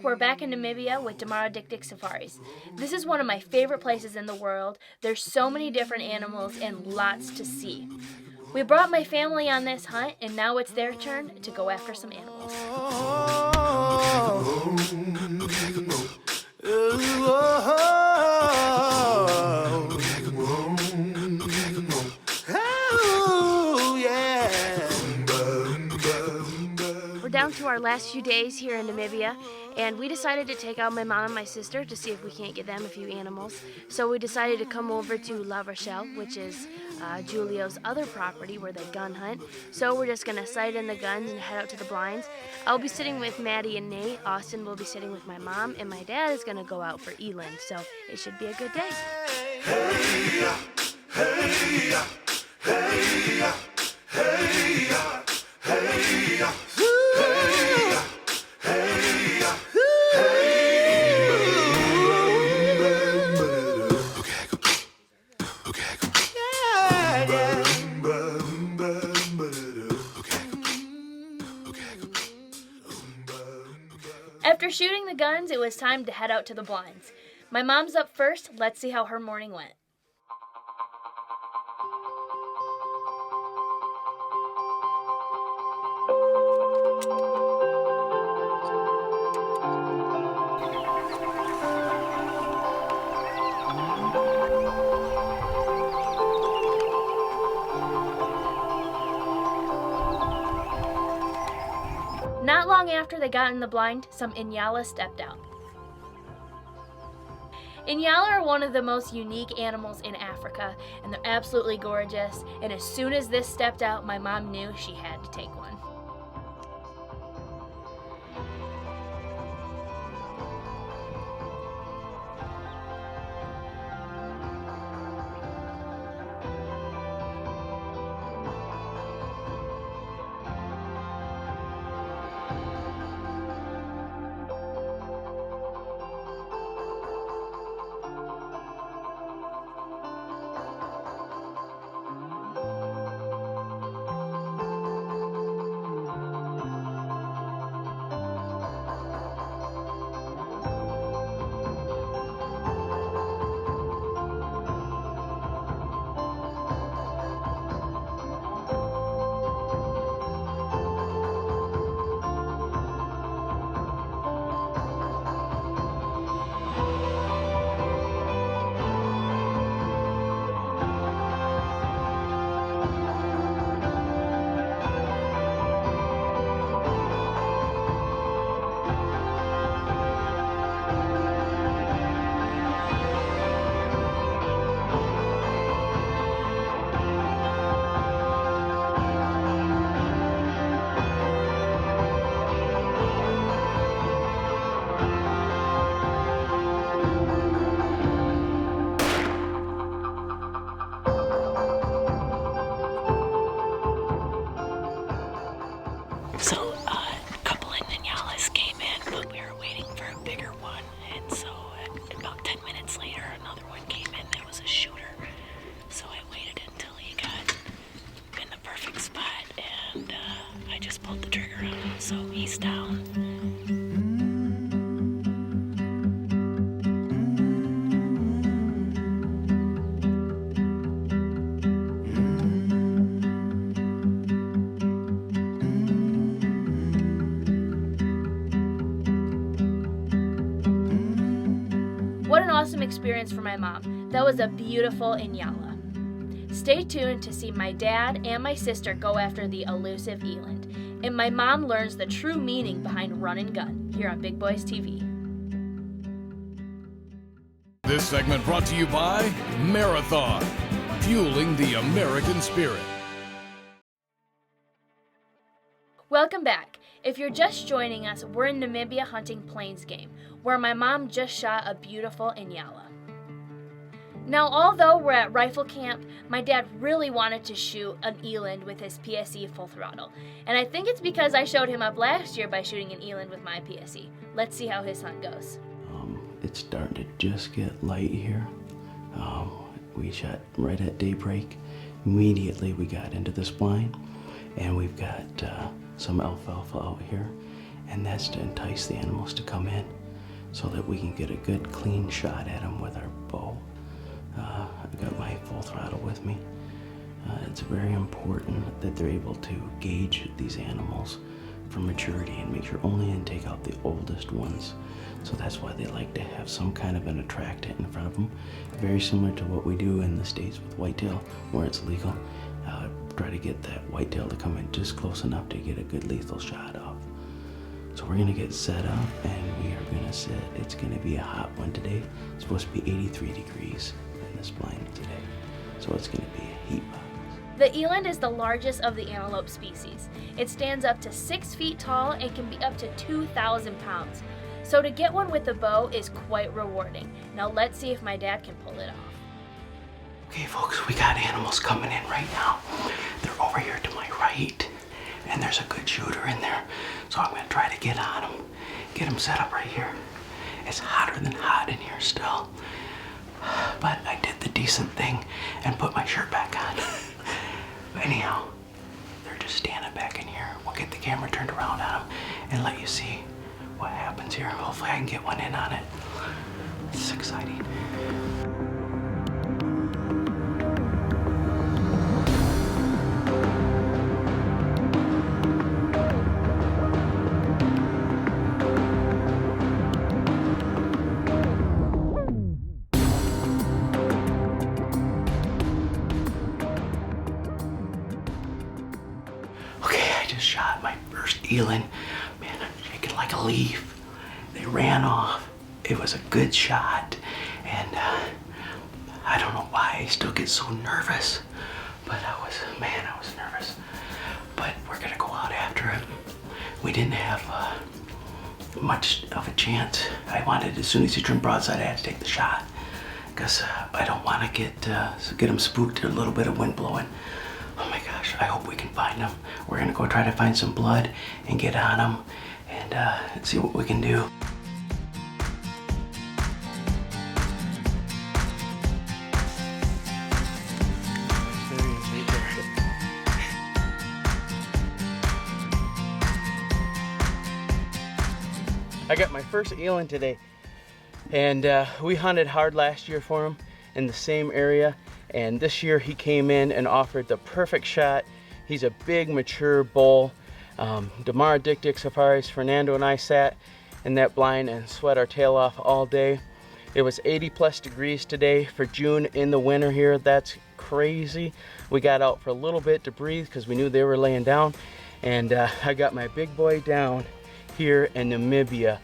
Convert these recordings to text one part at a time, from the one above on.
we're back in Namibia with Damara Dik Dik Safaris. This is one of my favorite places in the world. There's so many different animals and lots to see. We brought my family on this hunt, and now it's their turn to go after some animals. We're down to our last few days here in Namibia, and we decided to take out my mom and my sister to see if we can't get them a few animals. So we decided to come over to La Rochelle, which is Julio's other property where they gun hunt. So we're just going to sight in the guns and head out to the blinds. I'll be sitting with Maddie and Nate. Austin will be sitting with my mom, and my dad is going to go out for eland. So it should be a good day. Hey, hey, hey, hey, hey. After shooting the guns, it was time to head out to the blinds. My mom's up first. Let's see how her morning went. Not long after they got in the blind, some Inyala stepped out. Inyala are one of the most unique animals in Africa, and they're absolutely gorgeous, and as soon as this stepped out, my mom knew she had to take one. So a couple of Inyalas came in, but we were waiting for a bigger one. And so about 10 minutes later, another one came in that was a shooter. So I waited until he got in the perfect spot, and I just pulled the trigger on him. So he's down. What an awesome experience for my mom. That was a beautiful Inyala. Stay tuned to see my dad and my sister go after the elusive eland, and my mom learns the true meaning behind run and gun here on Big Boys TV. This segment brought to you by Marathon, fueling the American spirit. Welcome back. If you're just joining us, we're in Namibia hunting plains game, where my mom just shot a beautiful Inyala. Now, although we're at rifle camp, my dad really wanted to shoot an eland with his PSE full throttle. And I think it's because I showed him up last year by shooting an eland with my PSE. Let's see how his hunt goes. It's starting to just get light here. We shot right at daybreak. Immediately we got into this blind, and we've got some alfalfa out here, and that's to entice the animals to come in so that we can get a good clean shot at them with our bow. I've got my full throttle with me. It's very important that they're able to gauge these animals for maturity and make sure only and take out the oldest ones. So that's why they like to have some kind of an attractant in front of them. Very similar to what we do in the States with whitetail, where it's legal. Try to get that whitetail to come in just close enough to get a good lethal shot off. So we're gonna get set up and we are gonna sit. It's gonna be a hot one today. It's supposed to be 83 degrees in this blind today. So it's gonna be a heat box. The eland is the largest of the antelope species. It stands up to 6 feet tall and can be up to 2,000 pounds. So to get one with a bow is quite rewarding. Now let's see if my dad can pull it off. Okay folks, we got animals coming in right now. They're over here to my right, and there's a good shooter in there. So I'm gonna try to get on them, get them set up right here. It's hotter than hot in here still. But I did the decent thing and put my shirt back on. Anyhow, they're just standing back in here. We'll get the camera turned around on them and let you see what happens here. Hopefully I can get one in on it. This is exciting. Shot my first eland. Man, I'm shaking like a leaf. They ran off. It was a good shot, and I don't know why I still get so nervous, but I was nervous. But we're gonna go out after it. We didn't have much of a chance. I wanted, as soon as he turned broadside, I had to take the shot because I don't want to get them spooked. A little bit of wind blowing. Oh my gosh, I hope we can find them. We're gonna go try to find some blood and get on them and see what we can do. I got my first eland today, and we hunted hard last year for him in the same area. And this year he came in and offered the perfect shot. He's a big, mature bull. Damara Dictic Safaris, Fernando and I sat in that blind and sweat our tail off all day. It was 80+ degrees today for June in the winter here. That's crazy. We got out for a little bit to breathe because we knew they were laying down. And I got my big boy down here in Namibia.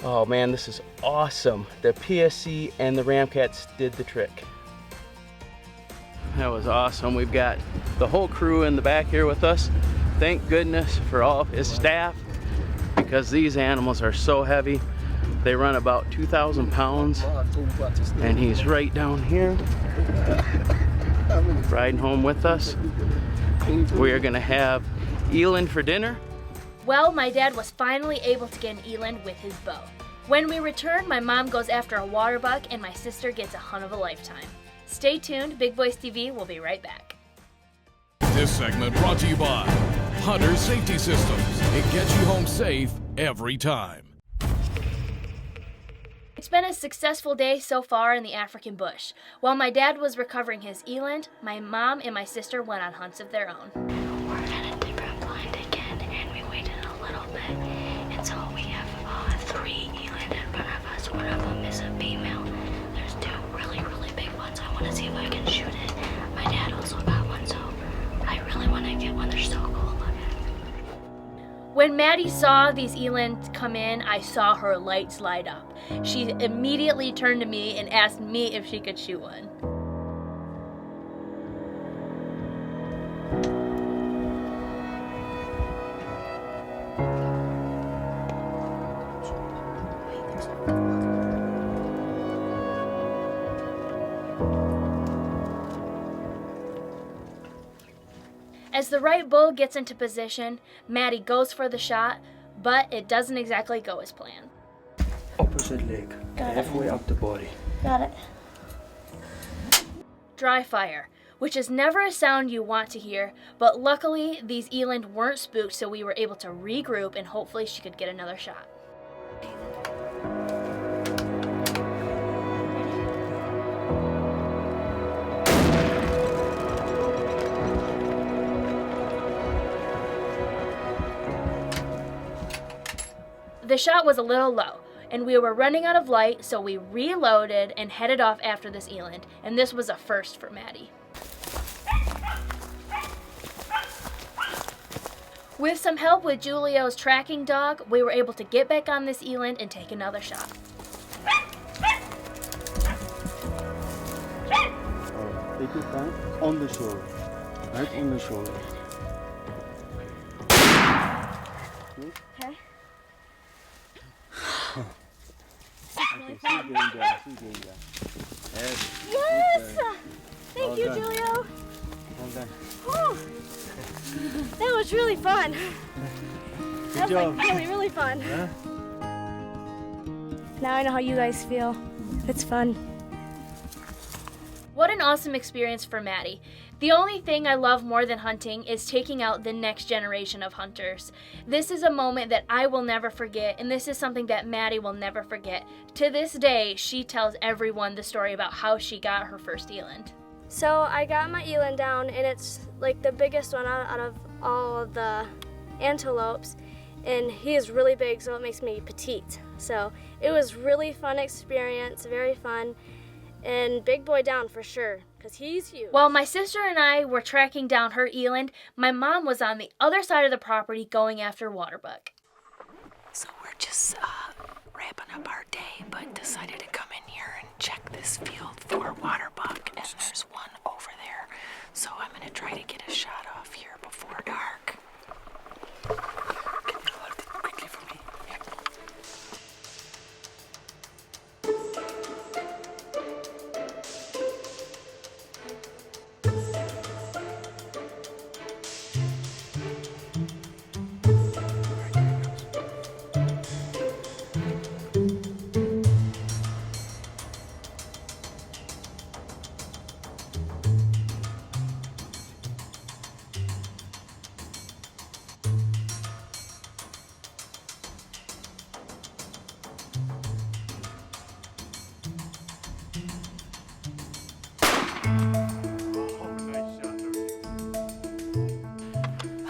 Oh man, this is awesome. The PSC and the Ramcats did the trick. That was awesome. We've got the whole crew in the back here with us. Thank goodness for all of his staff, because these animals are so heavy. They run about 2,000 pounds, and he's right down here riding home with us. We are gonna have eland for dinner. Well, my dad was finally able to get an eland with his bow. When we return, my mom goes after a water buck and my sister gets a hunt of a lifetime. Stay tuned, Big Boys TV will be right back. This segment brought to you by Hunter Safety Systems. It gets you home safe every time. It's been a successful day so far in the African bush. While my dad was recovering his eland, my mom and my sister went on hunts of their own. We're at a different blind again, and we waited a little bit, and so we have 3 eland in front of us. One of them is a female. There's 2 really, really big ones. I want to see if I can shoot it. My dad also got one, so I really want to get one. They're so cool looking. When Maddie saw these eland come in, I saw her lights light up. She immediately turned to me and asked me if she could shoot one. As the right bull gets into position, Maddie goes for the shot, but it doesn't exactly go as planned. Opposite leg, halfway up the body. Got it. Dry fire. which is never a sound you want to hear, but luckily these eland weren't spooked, so we were able to regroup and hopefully she could get another shot. The shot was a little low, and we were running out of light, so we reloaded and headed off after this eland, and this was a first for Maddie. With some help with Julio's tracking dog, we were able to get back on this eland and take another shot. Take your time on the shoulder. Right on the shoulder. Okay. Okay, she's getting down. She's getting down. Yes! Thank Well you, done. Julio. Well done. Whew. That was really fun. Good job. Really fun. Huh? Now I know how you guys feel. It's fun. What an awesome experience for Maddie. The only thing I love more than hunting is taking out the next generation of hunters. This is a moment that I will never forget, and this is something that Maddie will never forget. To this day, she tells everyone the story about how she got her first eland. So I got my eland down, and it's like the biggest one out of all of the antelopes, and he is really big, so it makes me petite. So it was really fun experience, very fun, and big boy down for sure, because he's huge. While my sister and I were tracking down her eland, my mom was on the other side of the property going after waterbuck. So we're just wrapping up our day, but decided to come in here and check this field for waterbuck, and there's one over there. So I'm gonna try to get a shot off here before dark. Can you hold it quickly for me?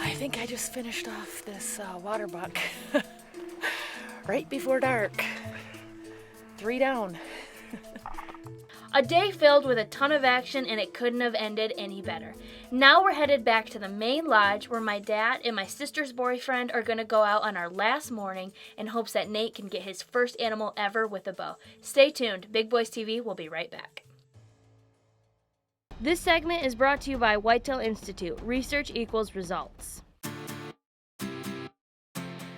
I think I just finished off this waterbuck right before dark. 3 down. A day filled with a ton of action, and it couldn't have ended any better. Now we're headed back to the main lodge where my dad and my sister's boyfriend are going to go out on our last morning in hopes that Nate can get his first animal ever with a bow. Stay tuned. Big Boys TV will be right back. This segment is brought to you by Whitetail Institute. Research equals results.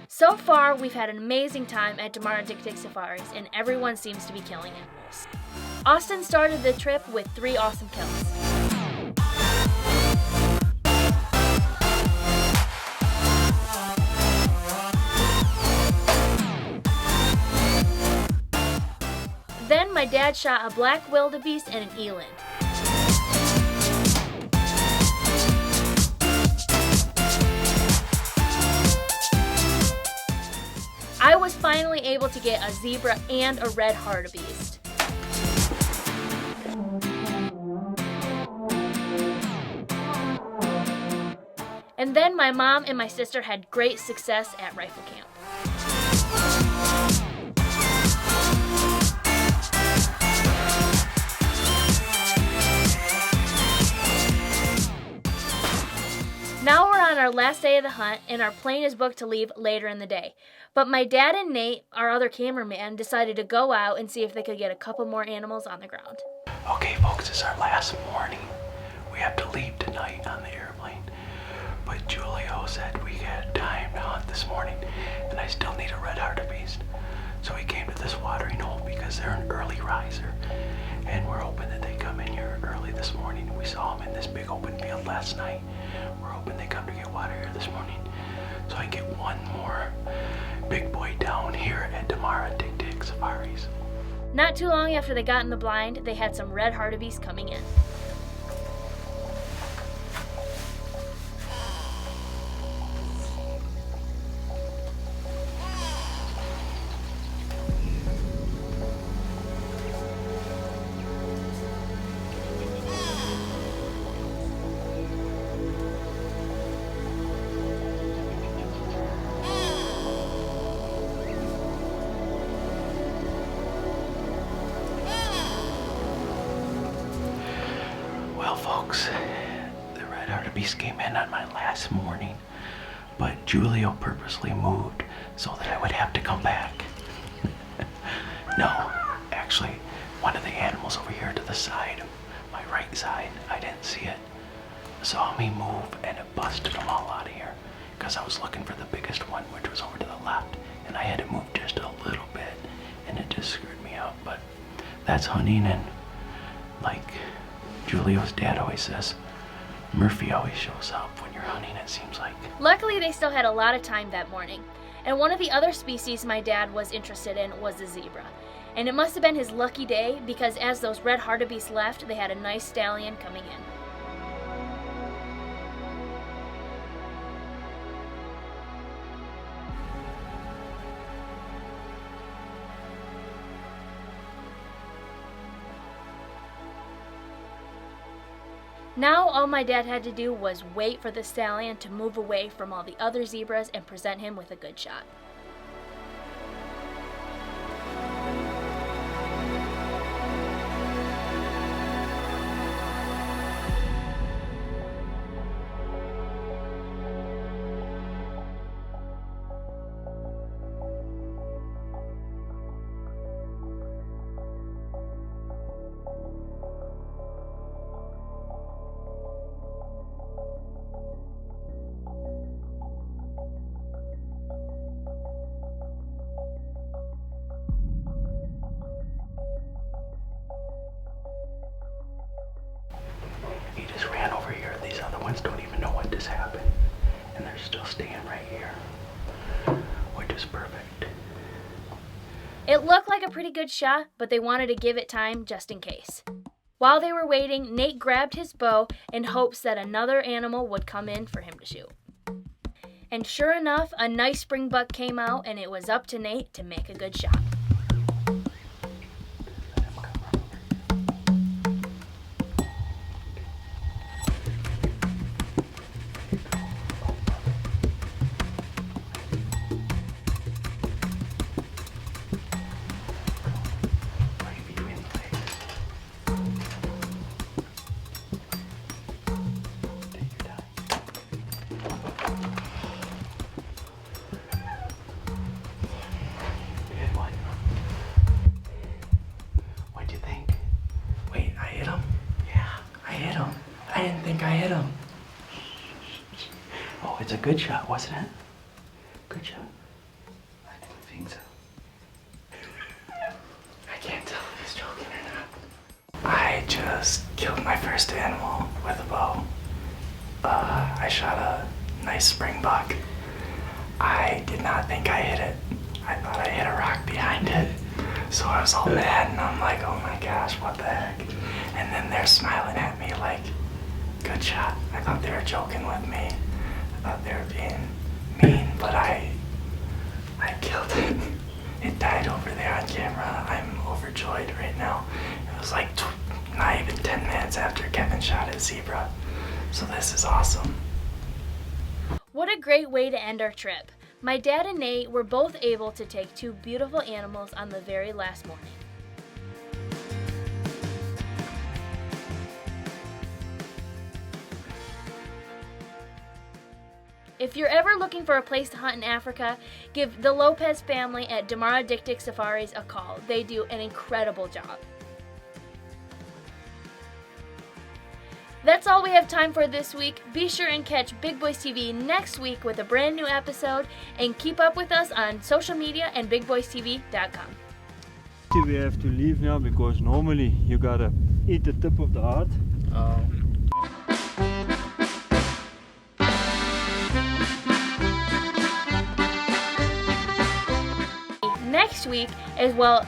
So far, we've had an amazing time at Damara Dik Dik Safaris, and everyone seems to be killing animals. Austin started the trip with 3 awesome kills. Then my dad shot a black wildebeest and an eland. I was finally able to get a zebra and a red hartebeest. And then my mom and my sister had great success at rifle camp. Now we're on our last day of the hunt, and our plane is booked to leave later in the day. But my dad and Nate, our other cameraman, decided to go out and see if they could get a couple more animals on the ground. Okay, folks, it's our last morning. We have to leave tonight on the airplane. But Julio said we had time to hunt this morning, and I still need a red hartebeest. So we came to this watering hole because they're an early riser. And we're hoping that they come in here early this morning. We saw them in this big open field last night. We're hoping they come to get water here this morning, so I get one more big boy down here at Damara Dik Dik Safaris. Not too long after they got in the blind, they had some red hartebeest coming in. hartebeest came in on my last morning, but Julio purposely moved so that I would have to come back. No, actually, one of the animals over here to the side, my right side, I didn't see it, saw me move and it busted them all out of here because I was looking for the biggest one, which was over to the left, and I had to move just a little bit, and it just screwed me up. But that's hunting, and like Julio's dad always says, Murphy always shows up when you're hunting, it seems like. Luckily, they still had a lot of time that morning. And one of the other species my dad was interested in was the zebra. And it must have been his lucky day because as those red hartebeests left, they had a nice stallion coming in. Now all my dad had to do was wait for the stallion to move away from all the other zebras and present him with a good shot. He just ran over here. These other ones don't even know what just happened. And they're still staying right here, which is perfect. It looked like a pretty good shot, but they wanted to give it time just in case. While they were waiting, Nate grabbed his bow in hopes that another animal would come in for him to shoot. And sure enough, a nice springbuck came out, and it was up to Nate to make a good shot. I didn't think I hit him. Oh, it's a good shot, wasn't it? Good shot. I didn't think so. I can't tell if he's joking or not. I just killed my first animal with a bow. I shot a nice springbuck. I did not think I hit it. I thought I hit a rock behind it. So I was all mad and I'm like, oh my gosh, what the heck? And then they're smiling at me like, good shot. I thought they were joking with me. I thought they were being mean, but I killed it. It died over there on camera. I'm overjoyed right now. It was like not even 10 minutes after Kevin shot his zebra. So this is awesome. What a great way to end our trip. My dad and Nate were both able to take two beautiful animals on the very last morning. If you're ever looking for a place to hunt in Africa, give the Lopez family at Damara Dik Dik Safaris a call. They do an incredible job. That's all we have time for this week. Be sure and catch Big Boys TV next week with a brand new episode, and keep up with us on social media and bigboystv.com. We have to leave now because normally you gotta eat the tip of the heart. Next week as well.